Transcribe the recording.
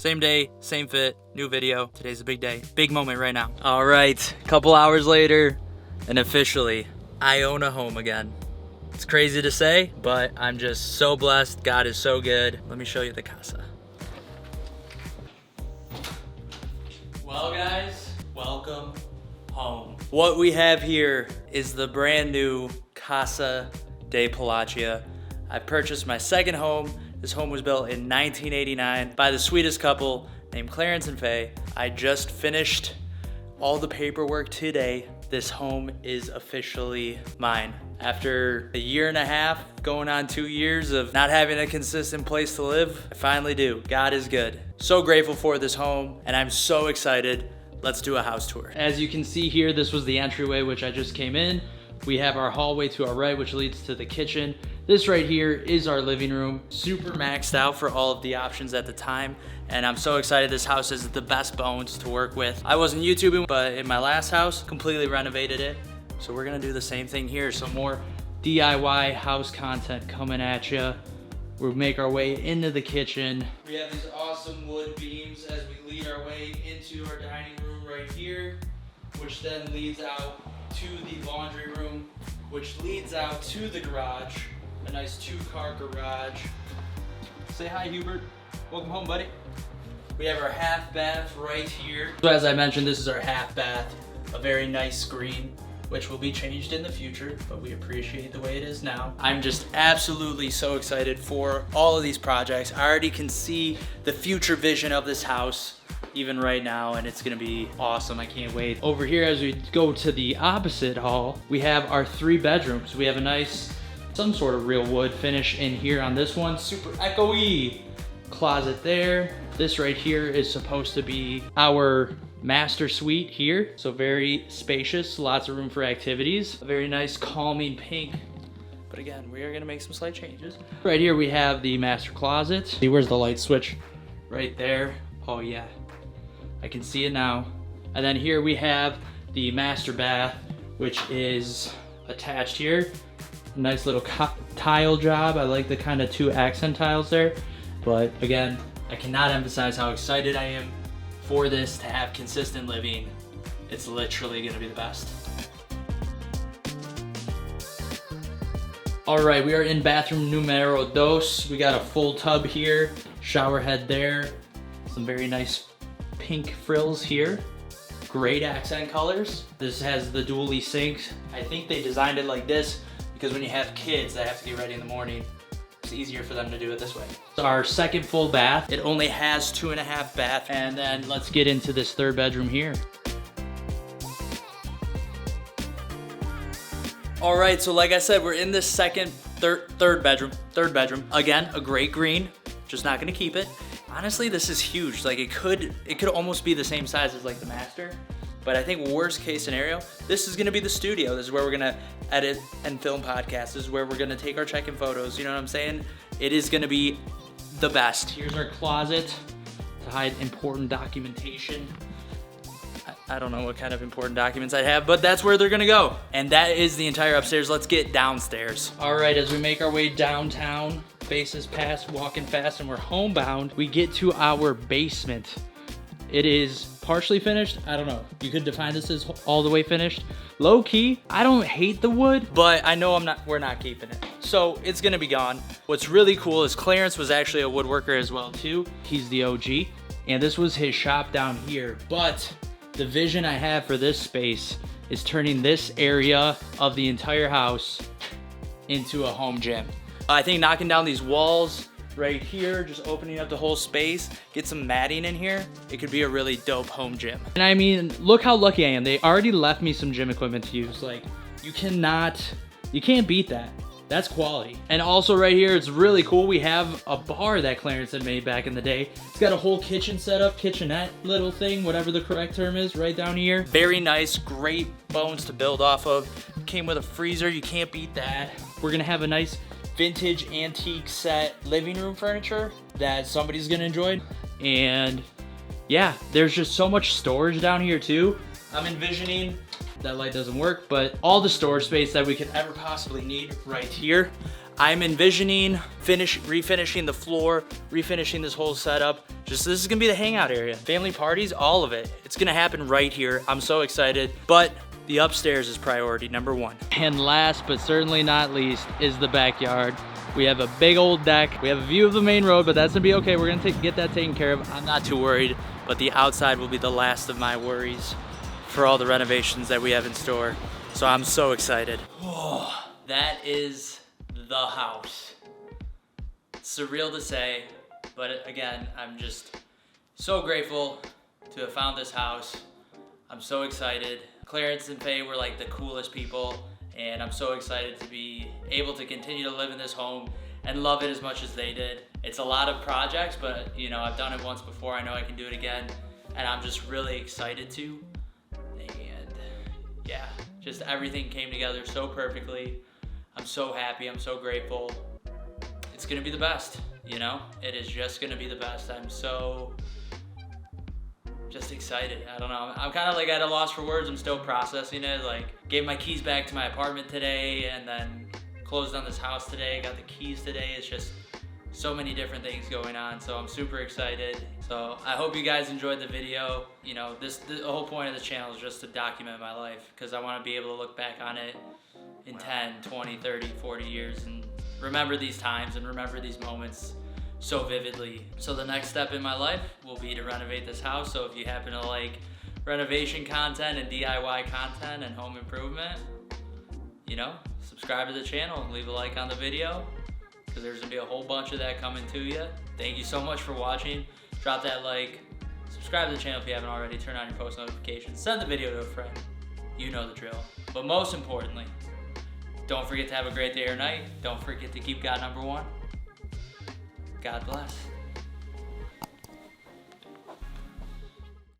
Same day, same fit, new video. Today's a big day, big moment right now. All right, couple hours later, and officially, I own a home again. It's crazy to say, but I'm just so blessed. God is so good. Let me show you the casa. Well guys, welcome home. What we have here is the brand new Casa de Pollaccia. I purchased my second home. This home was built in 1989 by the sweetest couple named Clarence and Faye. I just finished all the paperwork today. This home is officially mine. After a year and a half, going on 2 years of not having a consistent place to live, I finally do. God is good. So grateful for this home, and I'm so excited. Let's do a house tour. As you can see here, this was the entryway which I just came in. We have our hallway to our right, which leads to the kitchen. This right here is our living room. Super maxed out for all of the options at the time. And I'm so excited. This house is the best bones to work with. I wasn't YouTubing, but in my last house, completely renovated it. So we're gonna do the same thing here. Some more DIY house content coming at you. We'll make our way into the kitchen. We have these awesome wood beams as we lead our way into our dining room right here, which then leads out to the laundry room, which leads out to the garage. A nice 2-car garage. Say hi, Hubert. Welcome home, buddy. We have our half bath right here. So as I mentioned, this is our half bath. A very nice screen, which will be changed in the future, but we appreciate the way it is now. I'm just absolutely so excited for all of these projects. I already can see the future vision of this house even right now, and it's gonna be awesome. I can't wait. Over here, as we go to the opposite hall, we have our 3 bedrooms. We have a nice, some sort of real wood finish in here on this one. Super echoey closet there. This right here is supposed to be our master suite here. So very spacious, lots of room for activities. A very nice calming pink. But again, we are gonna make some slight changes. Right here we have the master closet. See, where's the light switch? Right there. Oh yeah, I can see it now. And then here we have the master bath, which is attached here. Nice little tile job. I like the kind of 2 accent tiles there. But again, I cannot emphasize how excited I am for this to have consistent living. It's literally gonna be the best. All right, we are in bathroom numero dos. We got a full tub here, shower head there, some very nice pink frills here. Great accent colors. This has the dually sinks. I think they designed it like this because when you have kids that have to get ready in the morning, it's easier for them to do it this way. So our second full bath, it only has 2.5 bath. And then let's get into this 3rd bedroom here. All right, so like I said, we're in this third bedroom. Again, a great green, just not gonna keep it. Honestly, this is huge. Like it could almost be the same size as like the master. But I think worst case scenario, this is gonna be the studio. This is where we're gonna edit and film podcasts. This is where we're gonna take our check-in photos. You know what I'm saying? It is gonna be the best. Here's our closet to hide important documentation. I don't know what kind of important documents I have, but that's where they're gonna go. And that is the entire upstairs. Let's get downstairs. All right, as we make our way downtown, faces past, walking fast, and we're homebound, we get to our basement. It is partially finished. I don't know. You could define this as all the way finished. Low key, I don't hate the wood, but I know we're not keeping it. So it's gonna be gone. What's really cool is Clarence was actually a woodworker as well too. He's the OG, and this was his shop down here. But the vision I have for this space is turning this area of the entire house into a home gym. I think knocking down these walls right here, just opening up the whole space, get some matting in here, it could be a really dope home gym. And I mean, look how lucky I am. They already left me some gym equipment to use. Like, you can't beat that. That's quality. And also right here, it's really cool. We have a bar that Clarence had made back in the day. It's got a whole kitchen setup, kitchenette little thing, whatever the correct term is, right down here. Very nice, great bones to build off of. Came with a freezer, you can't beat that. We're gonna have a nice vintage antique set living room furniture that somebody's gonna enjoy. And yeah, there's just so much storage down here too. I'm envisioning, that light doesn't work, but all the storage space that we could ever possibly need right here. I'm envisioning refinishing the floor, refinishing this whole setup. This is gonna be the hangout area. Family parties, all of it. It's gonna happen right here. I'm so excited, but the upstairs is priority number one. And last but certainly not least is the backyard. We have a big old deck. We have a view of the main road, but that's gonna be okay. We're gonna get that taken care of. I'm not too worried, but the outside will be the last of my worries for all the renovations that we have in store. So I'm so excited. Oh, that is the house. It's surreal to say, but again, I'm just so grateful to have found this house. I'm so excited. Clarence and Faye were like the coolest people, and I'm so excited to be able to continue to live in this home and love it as much as they did. It's a lot of projects, but you know, I've done it once before. I know I can do it again, and I'm just really excited to. And yeah, just everything came together so perfectly. I'm so happy, I'm so grateful. It's gonna be the best, you know? It is just gonna be the best. I'm so just excited. I don't know. I'm kind of like at a loss for words. I'm still processing it. Like, gave my keys back to my apartment today and then closed on this house today. Got the keys today. It's just so many different things going on. So I'm super excited. So I hope you guys enjoyed the video. You know, the whole point of the channel is just to document my life because I want to be able to look back on it in 10, 20, 30, 40 years and remember these times and remember these moments so vividly. So the next step in my life will be to renovate this house. So if you happen to like renovation content and DIY content and home improvement, you know, subscribe to the channel and leave a like on the video because there's gonna be a whole bunch of that coming to you. Thank you so much for watching. Drop that like, subscribe to the channel if you haven't already, turn on your post notifications, send the video to a friend. You know the drill. But most importantly, don't forget to have a great day or night. Don't forget to keep God number one. God bless.